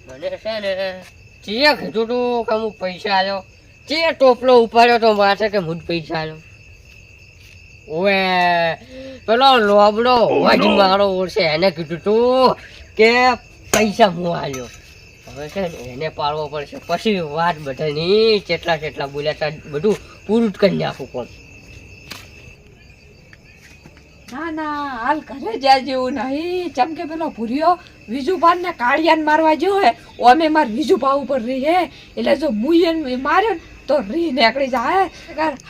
મને છે ને ચીએ કીધું તું કે હું પૈસા આલ્યો ચીએ ટોપલો ઉપાડ્યો તો માથે કે હું જ પૈસા આલ્યો ઓએ પેલો લોબડો વાજી મારો ઓળશે એને કીધું તું કે પૈસા હું આલ્યો હવે છે ને એને પાડવો પડશે પછી વાત બધાની કેટલા બોલ્યા બધું પૂરું જ કરી નાખું કોણ ના ના હાલ ઘરે જાય જેવું નહીં ચમકે પેલો ભૂર્યો વિજુભાન ને કાળિયાન મારવા જેવો હે ઓમે માર વિજુભા ઉપર રહી હે એટલે જો મુયન માર્યો તો રી નીકળી જાય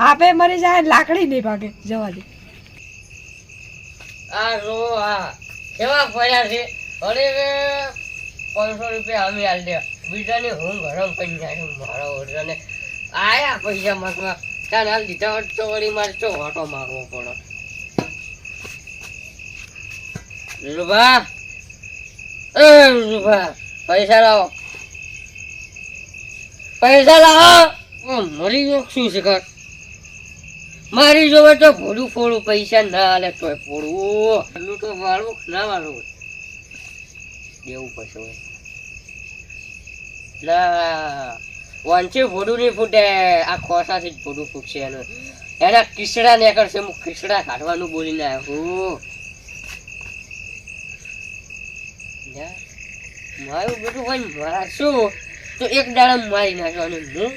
હાપે મરી જાય લાકડી નહીં ભાગે જવા દે આ રો આ કેવા પડ્યા છે અરે 500 રૂપિયા અમે આલ દે બીજાની હું ગરમ કરી નાખ્યું મારા ઓરડાને આયા પૈસા માગવા ચાલ હાલ દીધા તો વળી મારે ચો ઓટો મારવો પડે રૂબા એ રૂબા પૈસા લાવો મરી ગયો શું છે કર મારી જોવે તો ભોડું ફોડું પૈસા ના આલે તોય ફોડવું એટલું તો વાળવું ના વાળવું દેવું પછી ના વાંચી ભોડું નહીં ફૂટે આ ખોસાથી જ ભોડું ફૂટશે એનું એના કિસડા ને કરશે હું કિસડા કાઢવાનું બોલીને આવ્યો મારું બધું હોય મારશું તો એક દાડા મારી નાખ્યો અને હું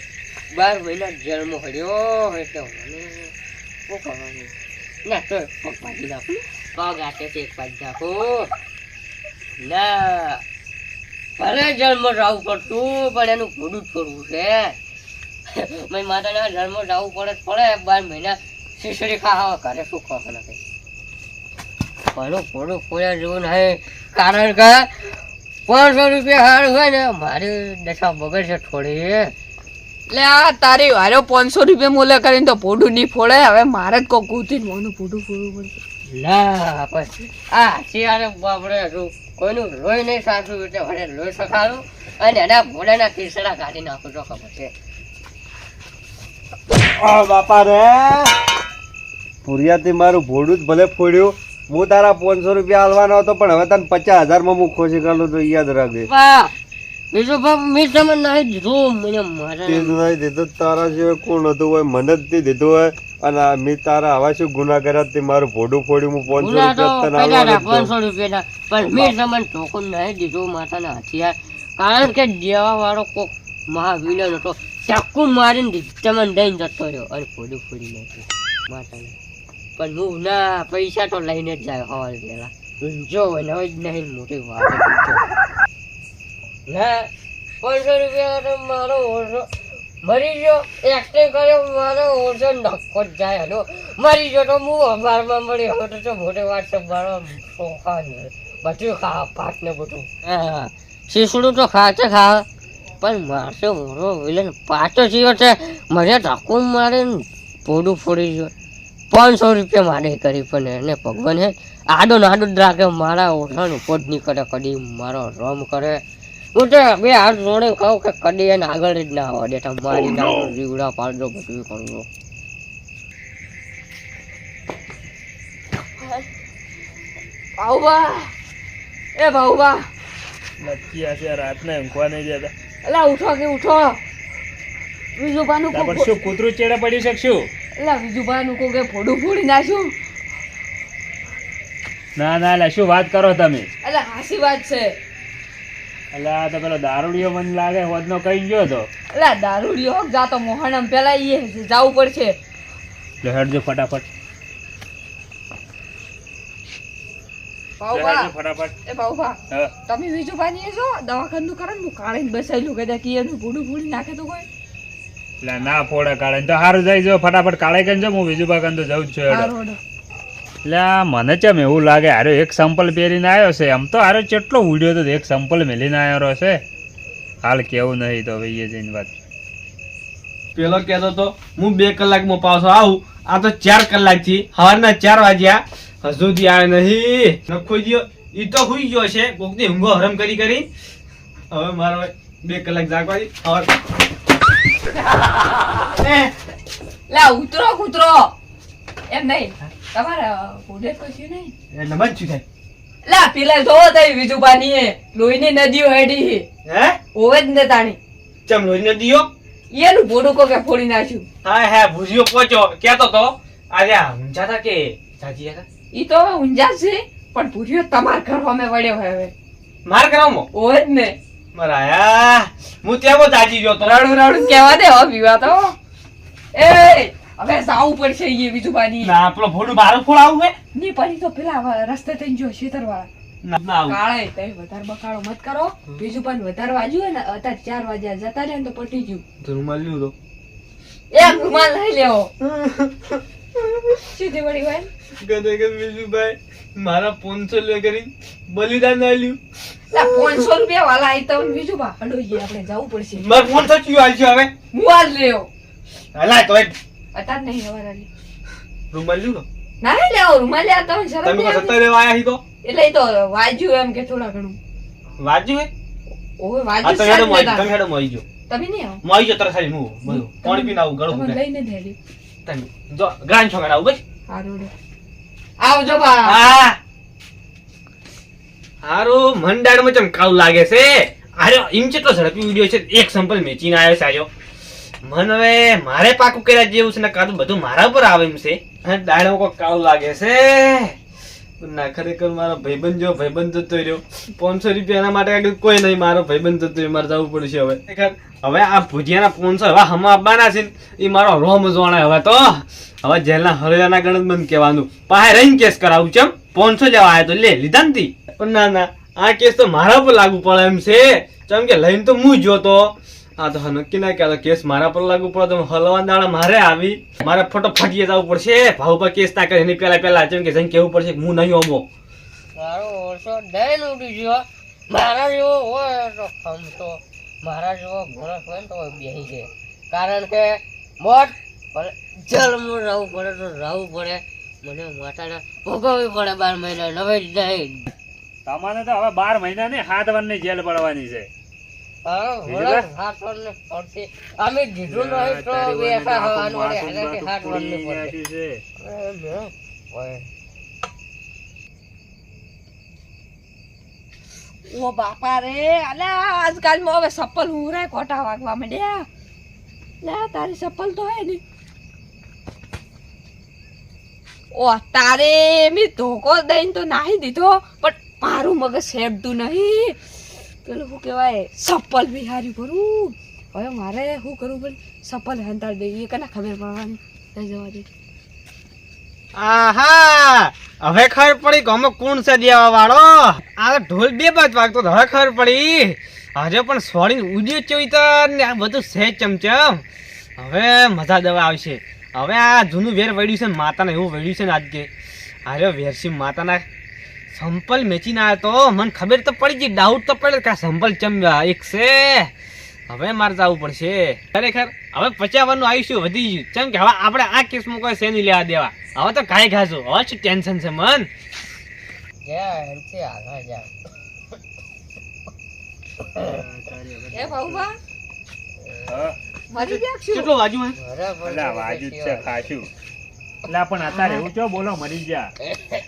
12 મહિના જેલમાં હડ્યો એટલે મને શું કરવાનું ના તો પગ પાડી નાખું પગ આટેથી એક પાડી નાખું ના ભલે જેલમાં જવું પડતું પણ એનું ભોડું જ છોડવું છે મેં માતાના જેલમાં જવું પડે 12 મહિના શીશડી ખાવા ઘરે શું ખાવા નથી ભલું ભોડું ફોડ્યા જેવું નહીં કારણ કે 500 રૂપિયા હાર હોય ને મારી દશા બગડશે થોડી એટલે આ તારી વારો 500 રૂપિયા મોલે કરીને તો ભોડું નહીં ફોડે હવે મારે જ કોઈ કૂતી મોનું ભોડું ફોડવું પડશે ના પછી આ શિયાળે બાપડે શું કોઈનું લોહી નહીં સાચું એટલે વડે લોહી સખાડું અને એના ભોડાના કિસડા કાઢી નાખું તો ખબર છે બાપા રે પુરિયાથી મારું ભોડું જ ભલે ફોડ્યું હું તારા 500 રૂપિયા આલવાનો હતો પણ હવે તને 50,000 માં હું ખોશી કરું તો યાદ રાખજે બીજું બાપ મેં તમને નહીં દીધું મને મારા નહીં દીધું તારા સિવાય કોણ હતું હોય મને જ દીધું હોય અને મેં તારા આવા શું ગુના કર્યા તે મારું ભોડું ફોડ્યું હું 500 રૂપિયા પણ મેં તમને ટોકન નહીં દીધું માતાના હથિયાર કારણ કે દેવા વાળો કોક મહાવિલન હતો ચાકુ મારીને તમને દઈને જતો રહ્યો અને ભોડું ફોડી નાખ્યું માતાને પણ હું ના પૈસા તો લઈને જ જાય હવાલ પેલા જો હવે જ નહીં મોટી વાત ના 500 રૂપિયા મારો ઓછો મરી ગયો એક્ટિંગ કર્યો મારો ઓછો નક્કો જ જાય હલો મરી ગયો તો હું અભારમાં મળી હવે તો મોટી વાત છે મારો ચોખા બધું ખાવા પાટ ને બધું હા શીસડું તો ખાતે ખાવા પણ મારશે મોરો વિલન પાછો જીવો છે મને ધક્કો મારીને ભોડું ફોડી ગયો 500 રૂપિયા મારે કરી પણ એને ભગવાન હે આડો નાડો જ રાખે મારા ઓઠાણ ઉપર જ નહીં કરે કદી મારો રમ કરે હું તો બે હાથ જોડે કહું કે કદી એને આગળ જ ના આવવા દેતા મારી નાખો જીવડા પાડજો બધું કરજો ભાઉબા એ ભાઉબા લટકી છે રાતના ઊંઘવા નહીં જતા એલા ઉઠો કે ઉઠો વિજુભાનું પણ શું કૂતરું ચેડે પડી શકશું એલા વિજુભાનું કોકે ભોડું ફોડી નાખ્યું ના ના એટલે શું વાત કરો તમે એટલે હાસી વાત છે એટલે આ તો પેલો દારૂડિયો મને લાગે હોદનો કઈ ગયો હતો એટલે દારૂડિયો જાતો મોહનમ પેલા એ જવું પડશે એટલે હેડજો ફટાફટ ભાઉબા ફટાફટ એ ભાઉબા હા તમે વિજુભાની જો દવાખાનું કરે ને હું કાળીને બસાયેલું કદાચ કે એનું ભોડું ફોડી નાખે તો કોઈ એટલે ના ફોડે કાળે તો સારું જાય જો ફટાફટ કાળે કઈ જો હું બીજું બાગાન તો જવું જ છું હેડો એટલે આ મને ચમ એવું લાગે હારો એક સંપલ પહેરીને આવ્યો છે આમ તો હારો કેટલો ઉડ્યો તો એક સંપલ મેલીને આવ્યો છે હાલ કેવું નહીં તો ભાઈ એ જઈને વાત પેલો કહેતો તો હું 2 કલાકમાં પાછો આવું આ તો 4 કલાકથી સવારના 4 વાગ્યા હજુ સુધી આવે નહીં નખો ગયો ઈ તો હુઈ ગયો છે કોકની ઊંઘો હરમ કરી હવે મારો 2 કલાક જાગવાની લા ઉતરો કૂતરો એમ નહીં તમારે ભોડે કશું નહીં એટલે મત છું થાય લા પેલા જોવો તઈ વિજુબાની એ લોહીની નદીઓ હેડી હે ઓવે જ ને તાણી ચમ લોહીનો દિયો એનું ભોડું કોકે ફોડી નાખ્યું. હા હા ભૂજ્યો પહોંચો કેતો તો આજે ઊંઝા હતા કે જાજી હતા ઈ તો હવે ઊંઝા છે પણ ભૂર્યો તમાર ઘર અમે વળ્યો હોય હવે માર કરાવમો ઓવે જ ને મરાયા હું ત્યાં જાજી ગયો તો રડું રડું કહેવા દે હો પીવા તો એ હવે જાવું પડશે ઈ વિજુબાની ના આપણો ભોડું બારો ફોડ આવું હે ની પછી તો પેલા રસ્તે થઈને જો શેતરવાળા ના આવું કાળે તઈ વધારે બકાળો મત કરો બીજું પણ વધારે વાજ્યું હોય ને અત્યારે 4 વાગ્યા જતા રહ્યા ને તો પટી ગયું ધર્મા લ્યું તો એક રૂમાલ લઈ લેવો સીધી વળી હોય ગદે ગદ વિજુભાઈ મારા 500 લે કરી બલિદાન આલ્યું લા 500 રૂપિયા વાલા આઈ તો બીજું બા હડોઈએ આપણે જવું પડશે માર 500 ચિયો આલજો હવે હું આજ લેવો હલા તો એક અત્યારે નહીં હવારાલી રૂમાલ લ્યું ના લેવો રૂમાલ લ્યા તમે શરમ તમે નહીં કો આવતી? 70 લેવા આયા હી તો એટલે ઈ તો વાજ્યું એમ કે થોડા ઘણું વાજ્યું હે ઓવે આ વાજ્યું તો સાહેબ હેડો મોઈ નતા. તમે હેડો મોઈ જો તમે નહીં આવો મોઈ જો તર ખાલી હું બધું પાણી પીને આવું ગળું તમે ફૂટે લઈને જ હેડી તમે જો ગ્રાન છો આવું બસ હારું રે. આવજો બા હા હારું મંડાડમાં ચમ કાળું લાગે છે આરે એમ કેટલો ઝડપી વિડિયો છે એક સેમ્પલ મેચીને આવ્યો છે આજો મન હવે મારે પાકું કર્યા જેવું છે ને કાદું બધું મારા પર આવે એમ છે અને દાડમાં કોઈ કાળું લાગે છે ના ખરેખર મારો ભાઈબંધ જતો રહ્યો 500 રૂપિયા એના માટે આગળ કોઈ નહીં મારો ભાઈબંધ જતો રહ્યો મારે જવું પડશે હવે ખરેખર હવે આ ભુજિયાના 500 હવે હમા આપવાના છે ને એ મારો રોમ જોણે હવે તો હવે જેલના હરિયાના ગણત બંધ કહેવાનું પાહે રહીને કેસ કરાવું ચમ 500 લેવા આવ્યા તો લે લીધા નથી પણ ના ના આ કેસ તો મારા પર લાગુ પડે એમ છે ચમ કે લઈને તો હું જોતો આ તો નક્કી ના કહેતો કેસ મારા પર લાગુ પડે તો હલવા દાડા મારે આવી મારે ફોટો ફાટીએ જવું પડશે ભાવ પર કેસ ના કરે એની પહેલા ચમ કે જઈને કેવું પડશે કે હું નહીં અમો મારો ઓછો દઈને ઉડી ગયો મારા જેવો હોય તો ખમતો મારા જેવો માણસ હોય ને તો બેસી છે કારણ કે મોટ જલમાં રહેવું પડે તો રહેવું પડે મને માતાને ભોગવવી પડે 12 મહિના નવે જ નહીં તમારે તો હવે 12 મહિના ને 7 વર્ષની જેલ પડવાની છે અમે દીધું નહીં તો બેઠા હવાનું વડે એનાથી હાથ વળને પડે નાખ્યું છે. ઓ બાપા રે અલ્યા આજકાલમાં હવે ચપ્પલ હું રે કોટા વાગવા માંડ્યા લે તારી ચપ્પલ તો હે ને ઓ તારે મી ધોકો દઈને તો નાહી દીધો પણ મારું મગજ સેડતું નહીં પેલું શું કહેવાય ચપ્પલ બિહારી ભરું હવે મારે શું કરવું પડે ચપ્પલ હંતાડી દઈએ એ કને ખબર પડવાની લઈ જવા દે આહા હવે ખબર પડી કે અમે કોણ છે દેવા વાળો આ ઢોલ 2 બાજ વાગતો તો હવે ખબર પડી આજે પણ સોરી ઉડ્યો ચોઈતર ને આ બધું સહેજ ચમચમ હવે મજા દવા આવશે હવે આ જૂનું વેર વળ્યું છે ને માતાને એવું વળ્યું છે ને આજે અરે વેરસી માતાના સંપલ મેચીને આવ્યો તો મને ખબર તો પડી ગઈ ડાઉટ તો પડે કે આ સંપલ ચમ એક છે હવે મારે જવું પડશે ખરેખર હવે 55 નું આયુષ્ય વધી ગયું કેમ કે હવે આપણે આ કેસમાં કોઈ શેની લેવા દેવા હવે તો કાંઈ ખાશું હવે શું ટેન્શન છે મન એ બાબા હા. મરી ગયા છું કેટલો વાજુ હે અલા, વાજુ જ છે ખાશું. અલા, પણ અત્યારે એવું ચો બોલો મરી જા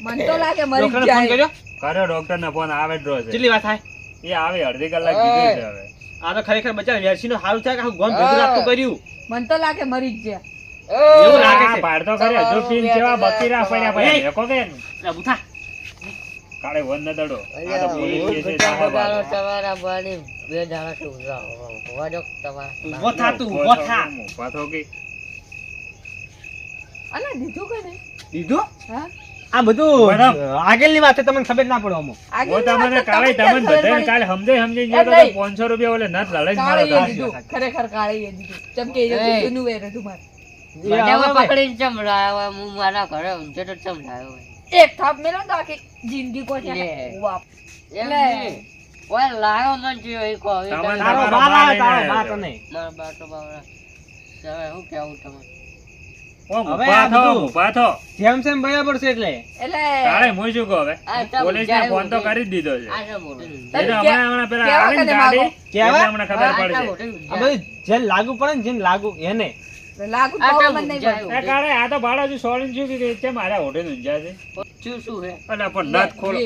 મને તો લાગે મરી ડોક્ટરને ફોન જાય કર્યો કર્યો ડોક્ટર ને ફોન આવે જ રહ્યો છે કેટલી વાત થાય એ આવે અડધી કલાક કીધું છે હવે આ તો ખરેખર બચારા વેરસી નું સારું થાય કે આખું ગોમ ભેગું રાખતું કર્યું મને તો લાગે મરી જ ગયા એવું લાગે આ છે. પાડતો કર્યો જો પીન કેવા બકીરા પડ્યા પડ્યા એ! દેખો કે એટલે બુથા કાળે વન ન દડો આ તો પોલીસ કેસ છે તમારા બાની 2 દાડા થી વાજો ઊભો થા તું ઊભો થા ઉભા થો કે અલા દીધું કે નહીં દીધું હા આ બધું બરાબર. આગળની વાત છે તમને ખબર ના પડે અમો ઓ તમને કાલે તમને બધાને કાલે સમજે ગયો તો 500 રૂપિયા ઓલે નત લડાઈ જ મારો કાળે તો. દીધું ખરેખર કાળે દીધું જેમ કે એ. જૂનું વેર હતું મારે પકડીને ચમડાયો હું મારા ઘરે ઊંચો તો ચમડાયો એક થાપ મેલો તો આખી જિંદગી કો છે લે. બાપ એમ નહીં. ઓય લાયો મન થયો એ કહો એ તમારે તારો તમારો બા બા લાયો, તારો લઈને બા આવ્યો. તો નહીં મારા બાટો બાવડા હવે શું કેવું તમે ઓમ હવે ઉભા આ થો બધું- ઉભા થો જેમ બરાબર છે એટલે એટલે કાલે હું શું કહું હવે આ તો પોલીસને જાય ફોન તો એવું કરી જ દીધો છે આ શું મોટું? એ તો હમણાં પેલા કેવા આવે ને કને ગાડી માગો? કેવા? એટલે હમણાં ખબર આ પડશે મોટું આ બધું જેને લાગુ પડે ને જેને લાગુ એને લાગુ આ તો કેમ મને નહીં જાય? પડતું. એ કાળે આ તો ભાડા જો સોળીને શું કીધું છે મારા હોટે ઊંઝા છે શું શું હે અલા પણ નથ ખોલો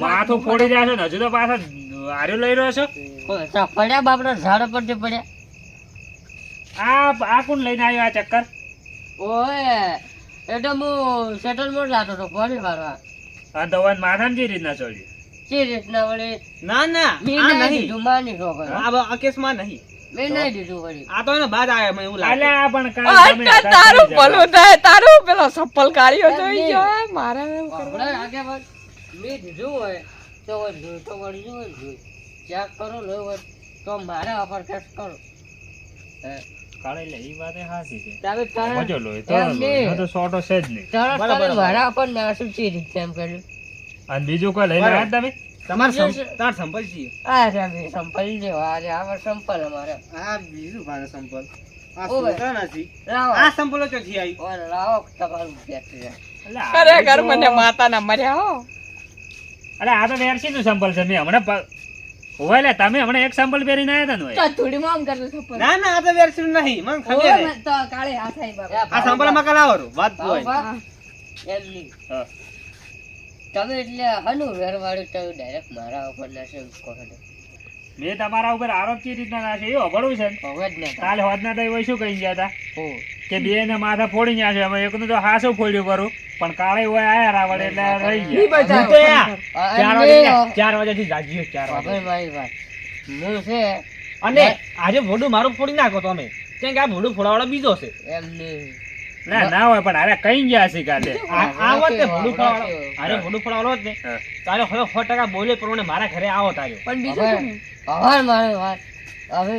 માથું ફોડી રહ્યા છો ને હજુ તો પાછા હાર્યો લઈ રહ્યો છો. પડ્યા બાપડા ઝાડ પરથી પડ્યા. આ કોણ લઈને આવ્યો આ ચક્કર? ઓય એ તો હું સેટલમેન્ટ લાતો હતો ફરી મારવા. આ દવાને માથામાં જે રીતના ચડ્યું. જે રીતના વળી ના ના મેં આ નહીં નહીં દીધું માની છોકરો. આ કેસમાં નહીં. મેં નહીં દીધું વળી. આ તો એને બાદ આવે મને એવું લાગે. અલ્યા પણ કાલ તમે અચ્છા, હતા તારું થઈ જતા. ભલું થાય, તારું પેલો સફળ કાર્યો જોઈ ગયો હે, મારે એવું આપણે કરવાનું. આગળ મેં દીધું હોય તો જોઈ તો વળી જોઈ જોઈ ચેક કરો લો હોય તો મારે ઓફર કેસ કરો. કાલે લે ઈ વાત એ હાચી છે. તમે તરત મજો લોય તો એમ નહીં. લોય. તો સોટો છે જ નહીં. તરત બરાબર, તમે બરાબર. મારા પર નાસું ચી રીતે એમ કર્યું. અને બીજું કોઈ લઈને બરાબર. આવ્યા તમે? તમાર સંપલ છીએ. આ રે બે સંપલ જેવો આ રે આવા સંપલ અમારે આ બીજું ભાને સંપલ. આ ઓવે. છોકરા નથી. લાવો આ સંપલો ચોથી આવી. ઓય લાવો તમારું બેટરી. અલ્યા, ખરેખર આ તો- મને માતાના મર્યા હો. અલ્યા, આ તો વેરસીનું સંપલ છે. મેં હમણાં હોય લે તમે હમણાં એક સંપલ પહેરીને આવ્યા હતા ને હોય. તો થોડી માં કરતો સફળ. ના ના આ તો વેરસીનું નહીં મને ખબર ઓય, છે. મેં તો કાળે આ થાય બાબા. આ સંપલ માં કલાવરો વાત ભાવ હોય. ભાવ. એમની હા. તમે એટલે હનું વેરવાળું તો ડાયરેક્ટ મારા ઉપર નાશે કહો ને. મેં તમારા ઉપર આરોપ ચી રીતના નાખ્યો એ અભળું છે ને. હવે જ ને કાલે હોદના તો હોય શું કહી ગયા હતા હો કે બે ને માથા ફોડી ગયા છે. અમે એકનું તો હાસું ફોડ્યું કરું પણ કાળે હોય આયા રાવણ એટલે રહી ઈ ગયા. બધા હું તો યા આ 4 વાગ્યાથી જાગ્યો 4 હવે વાગે. મારી વાત હું છે અને આજે ભોડું મારું ફોડી નાખો તમે કેમ કે આ ભોડું ફોડાવાળો બીજો છે. એમની ના હોય પણ અરે કઈ ગયા છે કાલે. આ વખતે કેવો, ભોડું હમણાં ફોડાવાળો કેવો. અરે ભોડું ફોડાવાળો જ ને હા. તારે હવે 100% બોલે પ્રમાણે મારા ઘરે આવો તાર્યો. પણ બીજું હવે શું? હવે મારી વાત હવે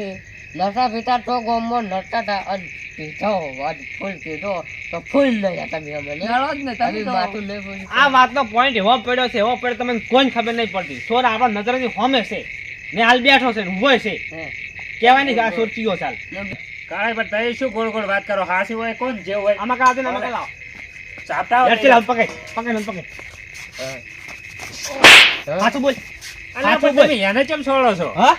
નશા પીતા તો ગોમમાં નડતા હતા અને પીધો આજ ફૂલ પીધો તો ફૂલ નહીં હતા બે મને લડો જ ને તમે હવે તો. માથું નહીં ફૂલ આ વાતનો પોઈન્ટ એવો પડ્યો છે એવો પડ્યો તમને કોઈ ખબર નહીં પડતી. સોર આપણા નજરની હોમે છે ને હાલ બેઠો છે ને ઊભો છે કહેવાય નહીં કે આ સોર ચીયો ચાલ. કાળે પણ તમે શું ગોળ ગોળ વાત કરો? હાસી હોય કોણ જે હોય આમાં કાં આદે ને આમાં કાં લાવો. ચાપતા યાર હોય ચાલ હાલ પકડ પકડ ને પકડ. સાચું બોલ. અલ્યા, સાચું પણ બોલ. તમે એને કેમ છોડો છો? હા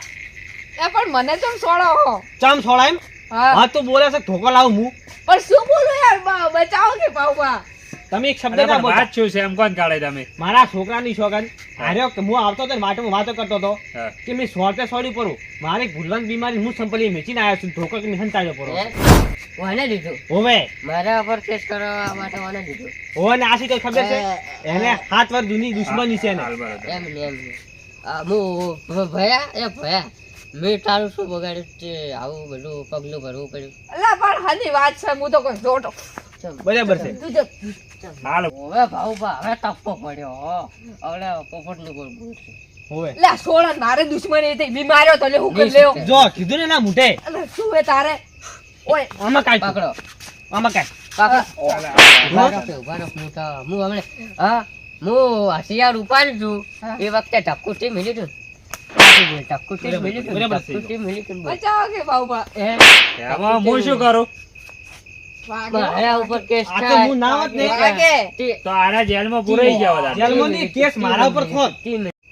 એ પણ મને ચમ સોડો હો. ચમ છોડા એમ હા. હા તું બોલે છે ધોકો લાવું હું. પણ શું બોલું યાર બચાવો કે પાઉબા. તમે એક શબ્દ અલ્યા, ના પણ બોલતા. વાત શું છે એમ કોણ કાળે તમે? મારા છોકરાની શોગન હાર્યો કે હું આવતો હતો ને વાટમાં વાતો કરતો હતો હા. કે મેં સોરતે સોરી પડું મારી ભૂલવાની બીમારી હું સંપલી મેચીને આવ્યો છું ધોકો કે મેં હંતાડ્યો પડો કોને દીધું હોવે મારા પર કેસ કરવા માટે કોને દીધું હોવે ને આશી તો ખબર છે એને 7 વાર જૂની દુશ્મની છે ને હાલ બરાબર. એમ ને એમ ને. આ હું ભયા મેં તારું શું બગાડ્યું તે આવું બધું પગલું ભરવું પડ્યું અલા પણ હાની વાત છે, હું તો કોઈ જોટો. ચમ. બરાબર છે તું જો. હાલ હવે ભાવ હવે તપ્પો પડ્યો હો હવે પોપટની કોઈ ભૂલ છે હોવે લે સોળા મારે દુશ્મની થઈ બીમાર્યો તો લે હું કરી લેવો. જો કીધું ને ના મૂઠે અલા શું હે તારે? ઓય આમાં કાઢ પકડો આમાં કાઢ પકડો ઉભા રહો, હું તો હું હમણે હા હું હથિયાર ઉપાડું છું એ વખતે ટક્કુથી મિલી તું ટક્કુથી મિલી તું બરાબર છે. ટક્કુથી મિલી તું બચાવો કે બાઉબા. આમાં હું શું કરું? મારા ઉપર કેસ આ તો હું ના હોત ને. વાગે. તો આના જેલમાં પુરાઈ ગયા બધા. જેલમાં નહીં, કેસ મારા ઉપર થોત.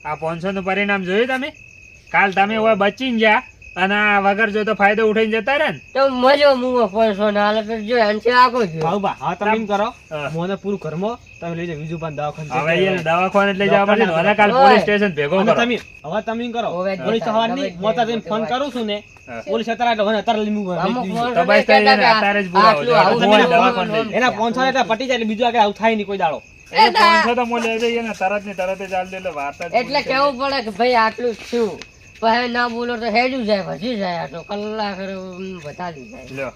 આ 500 નું પરિણામ જોયું તમે? કાલ તમે હવે બચીને ગયા અને આ વગર જો તો ફાયદો ઉઠાઈને જતા રહ્યા ને. તો મજો મુઓ 500 ના હાલત જો આનથી આગો જો ભાઉબા હા તમે એમ કરો હા. મોને પૂરું ઘરમાં તમે લઈ જાઓ બીજું પણ દવાખાને હવે એને દવાખાને લઈ જવા પડશે ને. હવે કાલ ઓય. પોલીસ સ્ટેશન ભેગો અને કરો. તમે હવે તમે એમ કરો હવે પોલીસ તો હવાર નહીં મોતા જઈને ફોન કરું છું ને હા. પોલીસ અત્યારે એટલે મને અત્યારે લઈ મૂકવા અમુક લઈ જઈએ. તો બસ તો એને અત્યારે જ બોલાવો. આટલું આવું તમે બોલો, દવાખાને લઈ બોલો, એના 500 એટલે પટી જાય એટલે બીજું આગળ આવું થાય નહીં કોઈ દાડો એ 500 તો મોં લઈ જઈએ ને તરત ને તરત જ આલી દે એટલે વાત જ એટલે પૂરી કેવું પડે કે ભાઈ આટલું જ છું પછી ના બોલો તો હેડું જાય પછી જાય આ તો કલાક વધારી જાય થઈ. લ્યો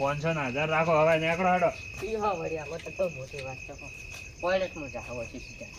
500 ના 1000 રાખો હવે નીકળો હેડો. ઈ હા વળી આમાં તો મોટી વાત છે પણ પોઈન્ટ માં જાવ સીધા